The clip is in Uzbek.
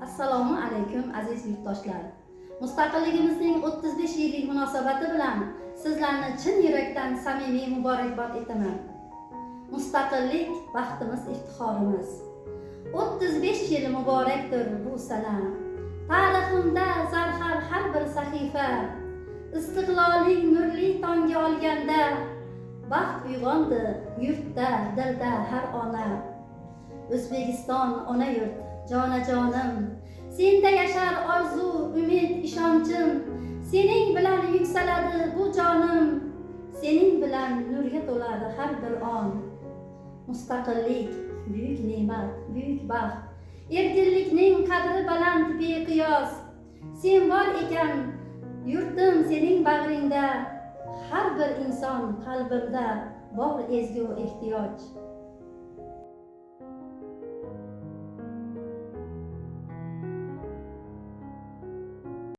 Assalomu alaykum aziz yurtdoshlar. Mustaqilligimizning 35 yillik munosabati bilan sizlarni chin yurakdan samimiy muborakbod etaman. Mustaqillik baxtimiz, iftixorimiz. 35 yil muborakdir bu sana. Tariximda zarhal har bir sahifa. Istiqlollik nurli tongga olganda baxt uyg'ondi yurtda, dilda har ona. O'zbekiston ona yurt, jonajonim, senda yashar orzu, umid, ishonchim. Sening bilan yuksaladi bu jonim, sening bilan nurga to'ladi har bir on. Mustaqillik buyuk ne'mat, buyuk baxt. Erkinlikning qadri baland beqiyos. Sen bor ekan yurtim sening bag'ringda, har bir inson qalbimda bor ezgu ehtiyoj.